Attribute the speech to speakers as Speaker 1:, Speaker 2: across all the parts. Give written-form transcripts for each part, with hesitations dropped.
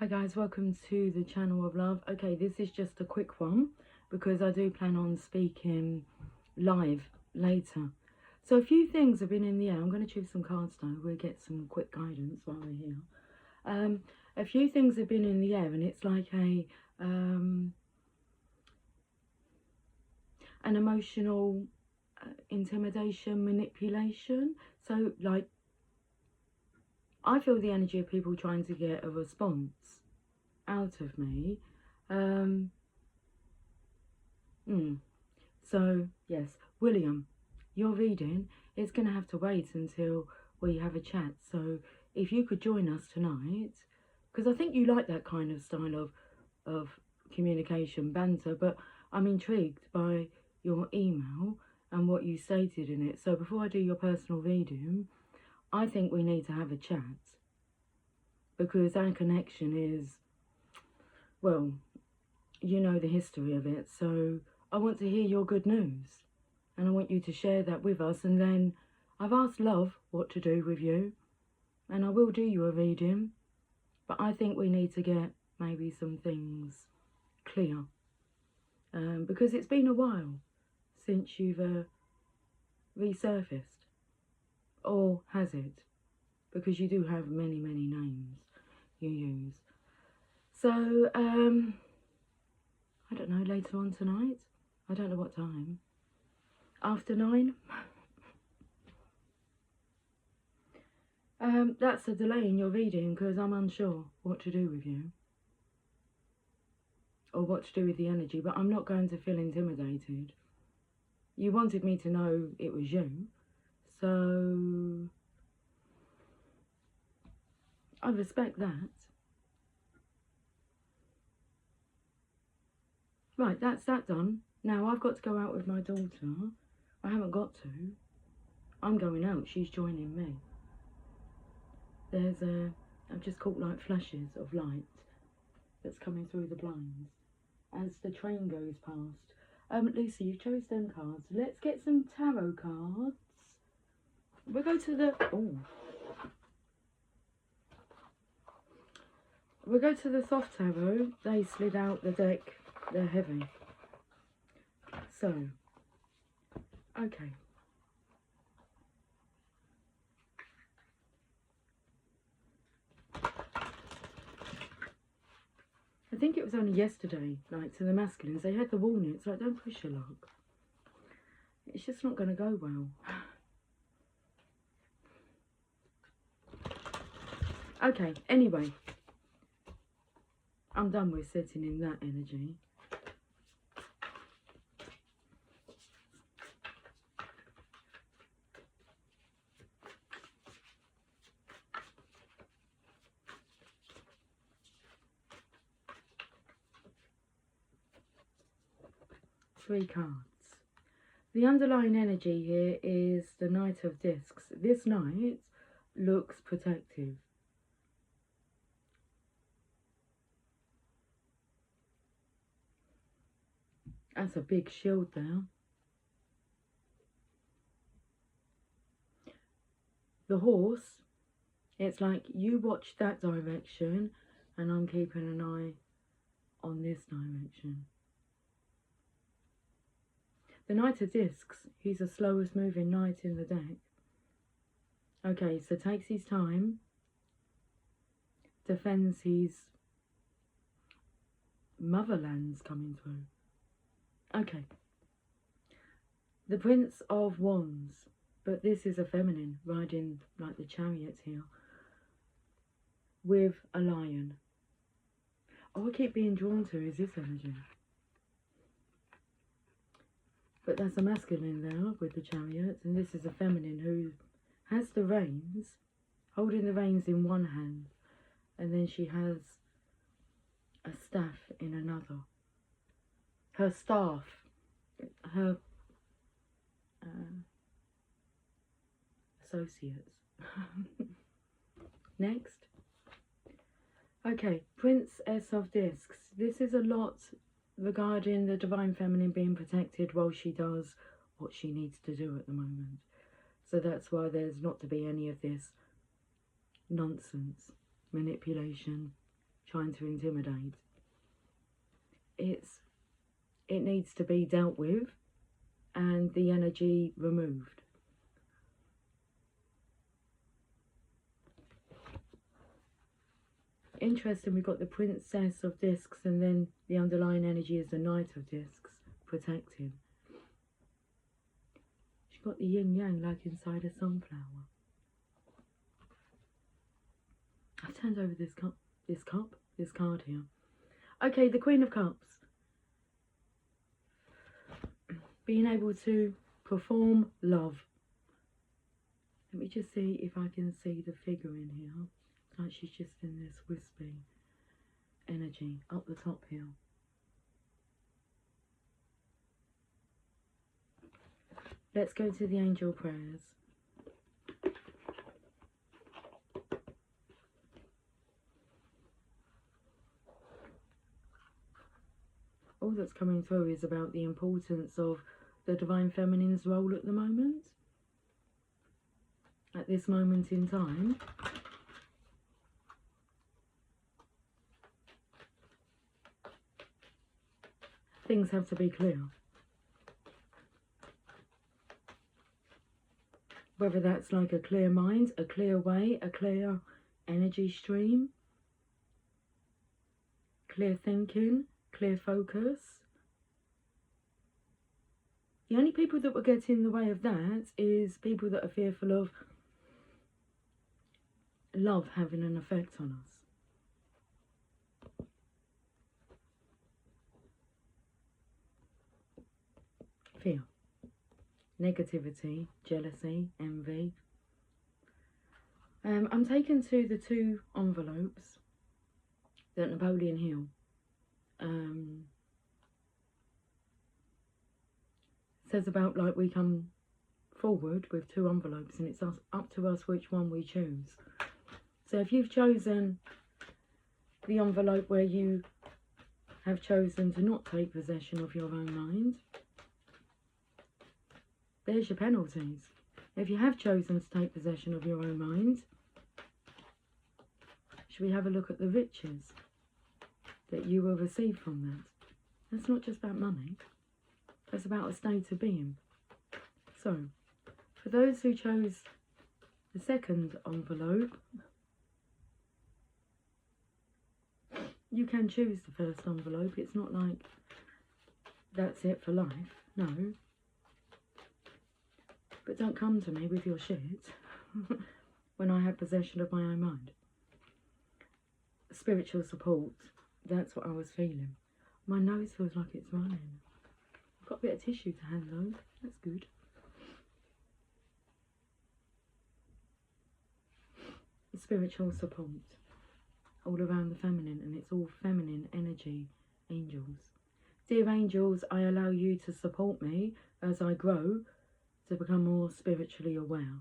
Speaker 1: Hi guys, welcome to the channel of love. Okay, this is just a quick one because I do plan on speaking live later. So a few things have been in the air. I'm going to choose some cards now. We'll get some quick guidance while we're here. A few things have been in the air, and it's like an emotional intimidation, manipulation. So like, I feel the energy of people trying to get a response out of me. So yes, William, your reading is going to have to wait until we have a chat. So if you could join us tonight, because I think you like that kind of style of communication, banter, but I'm intrigued by your email and what you stated in it. So before I do your personal reading, I think we need to have a chat because our connection is, well, you know the history of it. So I want to hear your good news and I want you to share that with us. And then I've asked love what to do with you, and I will do you a reading, but I think we need to get maybe some things clear, because it's been a while since you've resurfaced. Or has it? Because you do have many names you use. So I don't know, later on tonight, I don't know what time, after 9. That's a delay in your reading because I'm unsure what to do with you or what to do with the energy, but I'm not going to feel intimidated. You wanted me to know it was you, so I respect that. Right, that's that done. Now I've got to go out with my daughter. I haven't got to. I'm going out, she's joining me. I've just caught like flashes of light that's coming through the blinds as the train goes past. Lucy, you chose them cards. Let's get some tarot cards. We'll go to the... Oh. We'll go to the soft tarot. They slid out the deck. They're heavy. So, okay. I think it was only yesterday, like, to the masculines, they had the warning. It's like, don't push your luck. It's just not going to go well. Okay, anyway. I'm done with sitting in that energy. Three cards. The underlying energy here is the Knight of Discs. This knight looks protective. That's a big shield there. The horse, it's like you watch that direction and I'm keeping an eye on this direction. The Knight of Discs, he's the slowest moving knight in the deck. Okay, so takes his time, defends his motherland's coming through. Okay. The Prince of Wands, but this is a feminine riding like the chariot here with a lion. Oh, I keep being drawn to is this energy. But that's a masculine there with the chariot, and this is a feminine who has the reins, holding the reins in one hand, and then she has a staff in another. Her staff, her associates. Next. Okay, Princess of Discs. This is a lot regarding the Divine Feminine being protected while she does what she needs to do at the moment. So that's why there's not to be any of this nonsense, manipulation, trying to intimidate. It needs to be dealt with and the energy removed. Interesting, we've got the Princess of Discs, and then the underlying energy is the Knight of Discs, protecting. She's got the yin yang like inside a sunflower. I've turned over this card here. Okay, the Queen of Cups. Being able to perform love. Let me just see if I can see the figure in here. Like she's just in this wispy energy up the top here. Let's go to the angel prayers. All that's coming through is about the importance of the Divine Feminine's role at the moment. At this moment in time. Things have to be clear. Whether that's like a clear mind, a clear way, a clear energy stream, clear thinking, clear focus. The only people that will get in the way of that is people that are fearful of love having an effect on us. Fear, negativity, jealousy, envy. I'm taken to the two envelopes that Napoleon Hill says about, like, we come forward with two envelopes and it's up to us which one we choose. So if you've chosen the envelope where you have chosen to not take possession of your own mind, there's your penalties. If you have chosen to take possession of your own mind, should we have a look at the riches that you will receive from that? That's not just about money. That's about a state of being. So, for those who chose the second envelope, you can choose the first envelope. It's not like that's it for life. No. But don't come to me with your shit when I have possession of my own mind. Spiritual support, that's what I was feeling. My nose feels like it's running. I've got a bit of tissue to hand though, that's good. Spiritual support, all around the feminine, and it's all feminine energy, angels. Dear angels, I allow you to support me as I grow to become more spiritually aware.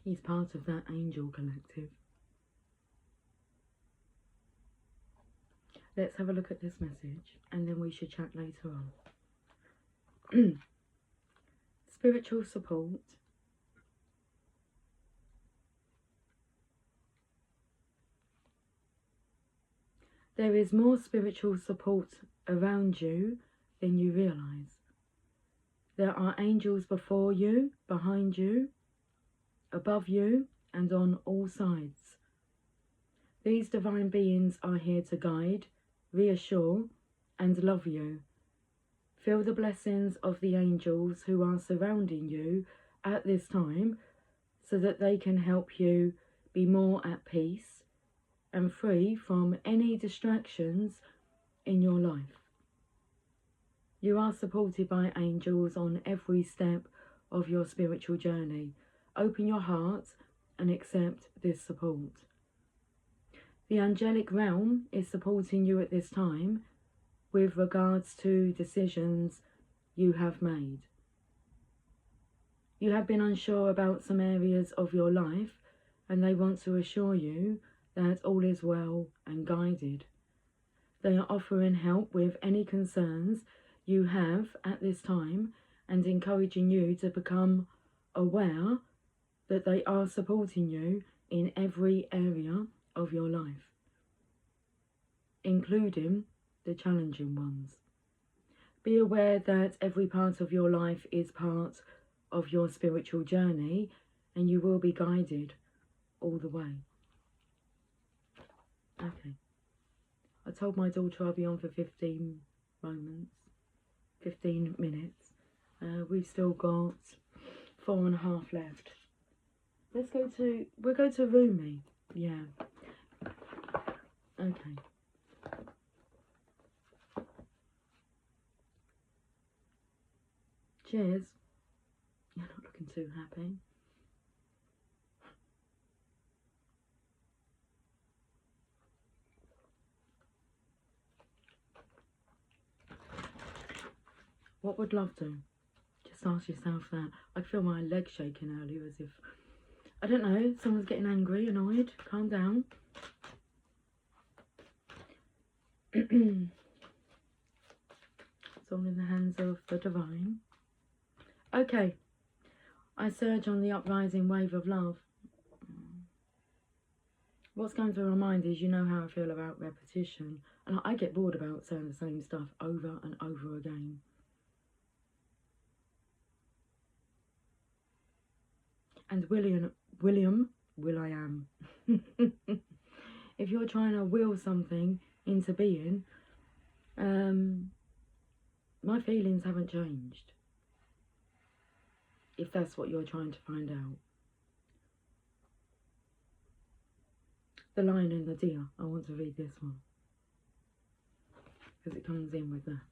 Speaker 1: He's part of that angel collective. Let's have a look at this message and then we should chat later on. Spiritual support. There is more spiritual support around you than you realise. There are angels before you, behind you, above you, and on all sides. These divine beings are here to guide, reassure, and love you. Feel the blessings of the angels who are surrounding you at this time so that they can help you be more at peace and free from any distractions in your life. You are supported by angels on every step of your spiritual journey. Open your heart and accept this support. The angelic realm is supporting you at this time with regards to decisions you have made. You have been unsure about some areas of your life and they want to assure you that all is well and guided. They are offering help with any concerns you have at this time and encouraging you to become aware that they are supporting you in every area of your life, including the challenging ones. Be aware that every part of your life is part of your spiritual journey, and you will be guided all the way. Okay. I told my daughter I'll be on for 15 minutes. We've still got 4.5 left. We'll go to Rumi. Yeah. Okay. Cheers. You're not looking too happy. What would love do? Just ask yourself that. I feel my legs shaking earlier as if, I don't know, someone's getting angry, annoyed. Calm down. It's all in the hands of the divine. Okay. I surge on the uprising wave of love. What's going through my mind is, you know how I feel about repetition. And I get bored about saying the same stuff over and over again. And Will.I.am. If you're trying to will something into being, my feelings haven't changed. If that's what you're trying to find out. The Lion and the Deer. I want to read this one, because it comes in with that.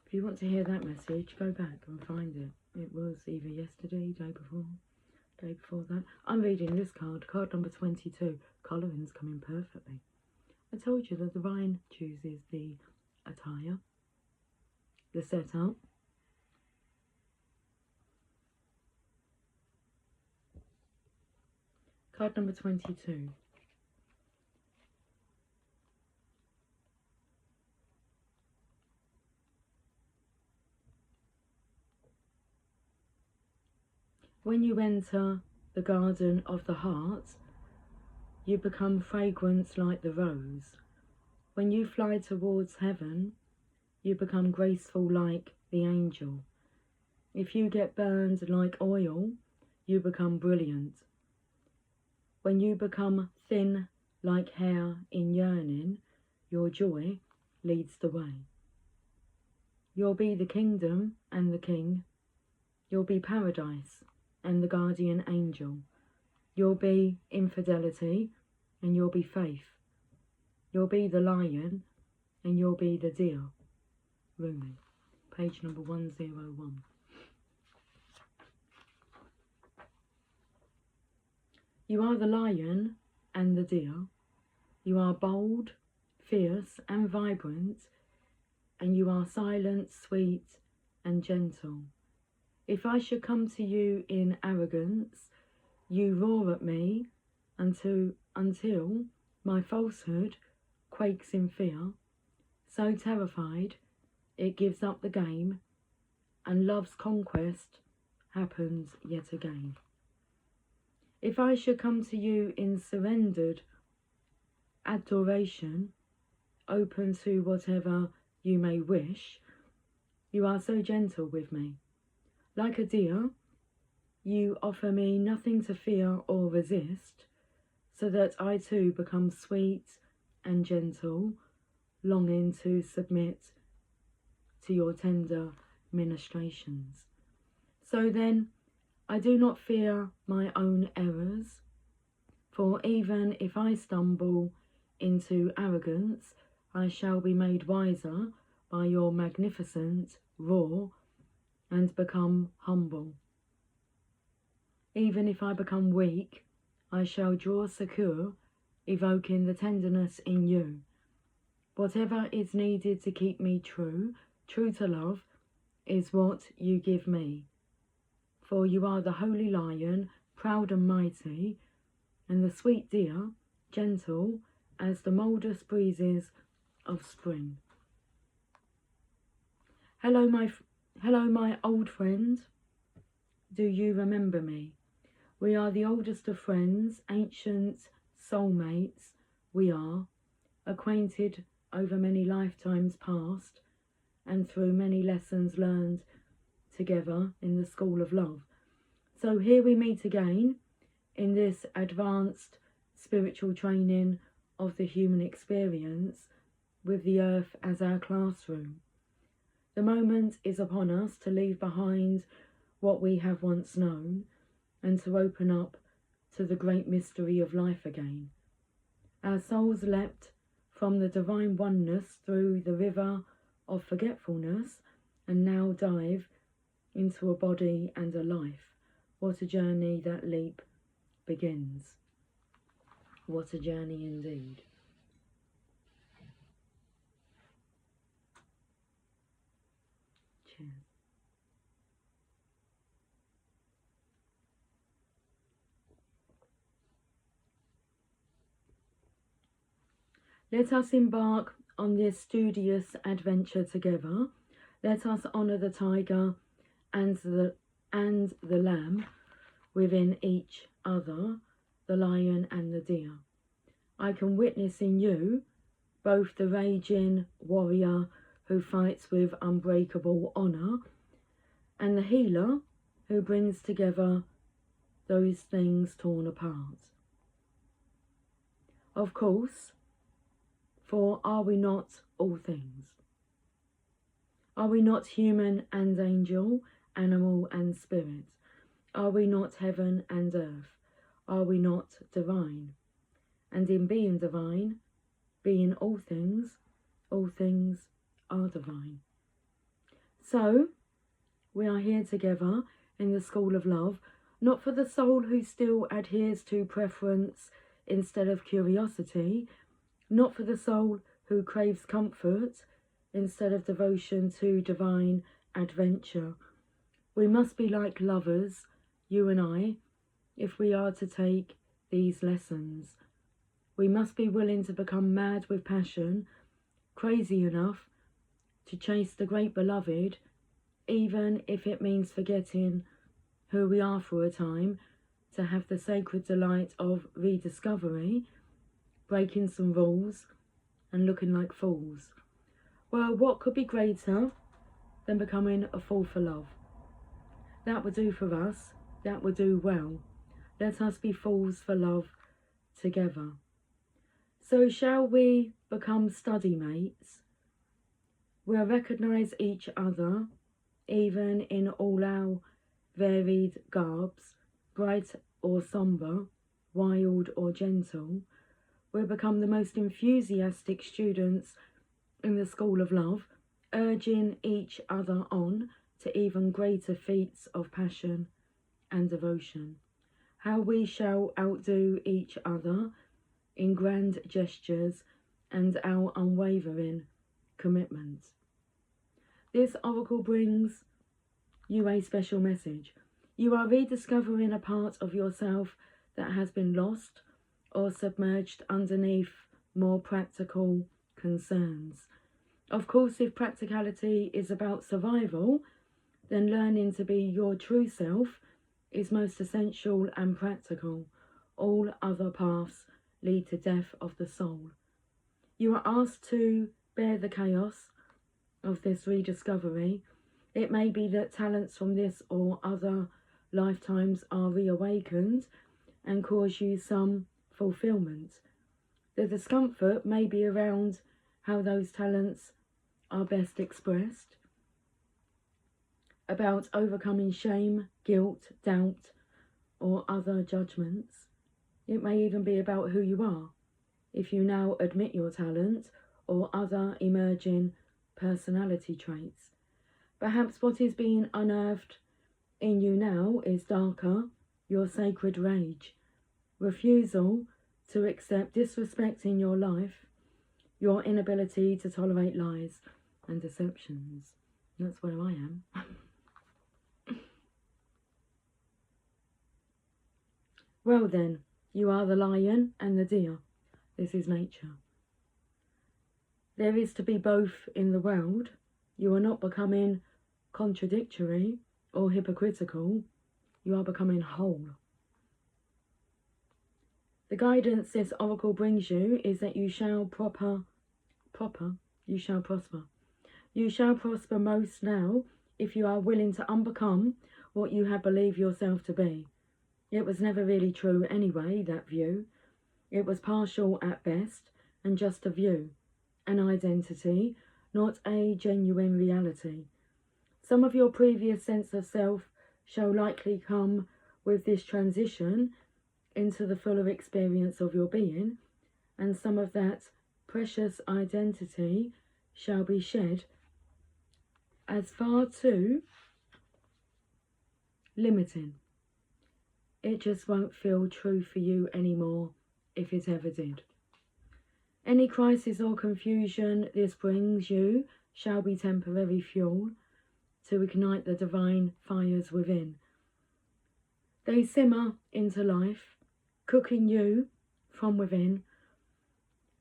Speaker 1: If you want to hear that message, go back and find it. It was either yesterday, day before that. I'm reading this card number 22. Colouring's coming perfectly. I told you the divine chooses the attire, the setup. Card number 22. When you enter the garden of the heart, you become fragrant like the rose. When you fly towards heaven, you become graceful like the angel. If you get burned like oil, you become brilliant. When you become thin like hair in yearning, your joy leads the way. You'll be the kingdom and the king. You'll be paradise and the guardian angel. You'll be infidelity and you'll be faith. You'll be the lion and you'll be the deer. Rumi, page number 101. You are the lion and the deer. You are bold, fierce and vibrant, and you are silent, sweet and gentle. If I should come to you in arrogance, you roar at me until my falsehood quakes in fear, so terrified it gives up the game, and love's conquest happens yet again. If I should come to you in surrendered adoration, open to whatever you may wish, you are so gentle with me. Like a deer, you offer me nothing to fear or resist, so that I too become sweet and gentle, longing to submit to your tender ministrations. So then, I do not fear my own errors, for even if I stumble into arrogance, I shall be made wiser by your magnificent roar and become humble. Even if I become weak, I shall draw succour, evoking the tenderness in you. Whatever is needed to keep me true to love, is what you give me. For you are the holy lion, proud and mighty, and the sweet deer, gentle as the moldous breezes of spring. Hello, my old friend. Do you remember me? We are the oldest of friends, ancient soulmates. We are acquainted over many lifetimes past, and through many lessons learned together in the school of love. So here we meet again in this advanced spiritual training of the human experience with the earth as our classroom. The moment is upon us to leave behind what we have once known and to open up to the great mystery of life again. Our souls leapt from the divine oneness through the river of forgetfulness and now dive into a body and a life. What a journey that leap begins. What a journey indeed. Cheers. Let us embark on this studious adventure together. Let us honour the tiger and the lamb within each other, the lion and the deer. I can witness in you both the raging warrior who fights with unbreakable honour and the healer who brings together those things torn apart. Of course, for are we not all things? Are we not human and angel, animal and spirit? Are we not heaven and earth? Are we not divine? And in being divine, being all things are divine. So, we are here together in the school of love, not for the soul who still adheres to preference instead of curiosity, not for the soul who craves comfort instead of devotion to divine adventure. We must be like lovers, you and I, if we are to take these lessons. We must be willing to become mad with passion, crazy enough to chase the great beloved, even if it means forgetting who we are for a time, to have the sacred delight of rediscovery, breaking some rules and looking like fools. Well, what could be greater than becoming a fool for love? That would do for us, that would do well. Let us be fools for love together. So shall we become study mates? We'll recognise each other, even in all our varied garbs, bright or sombre, wild or gentle. We'll become the most enthusiastic students in the school of love, urging each other on to even greater feats of passion and devotion. How we shall outdo each other in grand gestures and our unwavering commitment. This oracle brings you a special message. You are rediscovering a part of yourself that has been lost or submerged underneath more practical concerns. Of course, if practicality is about survival, then learning to be your true self is most essential and practical. All other paths lead to death of the soul. You are asked to bear the chaos of this rediscovery. It may be that talents from this or other lifetimes are reawakened and cause you some fulfillment. The discomfort may be around how those talents are best expressed, about overcoming shame, guilt, doubt, or other judgments. It may even be about who you are, if you now admit your talent or other emerging personality traits. Perhaps what is being unearthed in you now is darker, your sacred rage, refusal to accept disrespect in your life, your inability to tolerate lies and deceptions. That's where I am. Well then, you are the lion and the deer. This is nature. There is to be both in the world. You are not becoming contradictory or hypocritical. You are becoming whole. The guidance this oracle brings you is that you shall you shall prosper. You shall prosper most now if you are willing to unbecome what you have believed yourself to be. It was never really true anyway, that view. It was partial at best, and just a view, an identity, not a genuine reality. Some of your previous sense of self shall likely come with this transition into the fuller experience of your being, and some of that precious identity shall be shed as far too limiting. It just won't feel true for you anymore if it ever did. Any crisis or confusion this brings you shall be temporary fuel to ignite the divine fires within. They simmer into life, cooking you from within,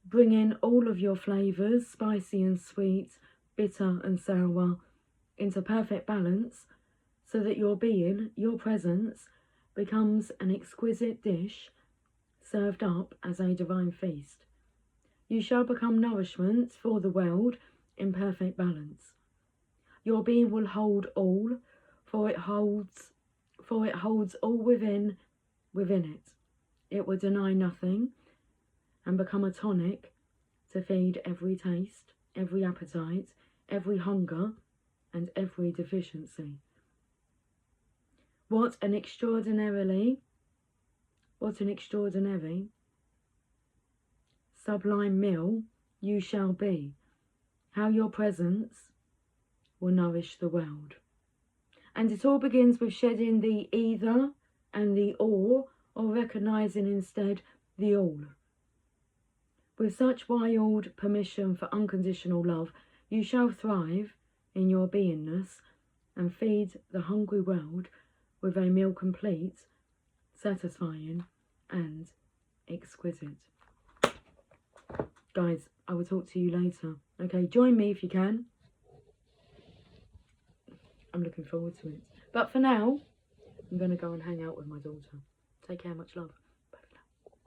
Speaker 1: bringing all of your flavours, spicy and sweet, bitter and sour, into perfect balance, so that your being, your presence, becomes an exquisite dish served up as a divine feast. You shall become nourishment for the world in perfect balance. Your being will hold all, for it holds all within it. It will deny nothing and become a tonic to feed every taste, every appetite, every hunger, and every deficiency. What an extraordinary sublime meal you shall be. How your presence will nourish the world. And it all begins with shedding the either and the or recognising instead the all. With such wild permission for unconditional love, you shall thrive in your beingness and feed the hungry world with a meal complete, satisfying and exquisite. Guys, I will talk to you later. Okay, join me if you can. I'm looking forward to it. But for now, I'm going to go and hang out with my daughter. Take care, much love.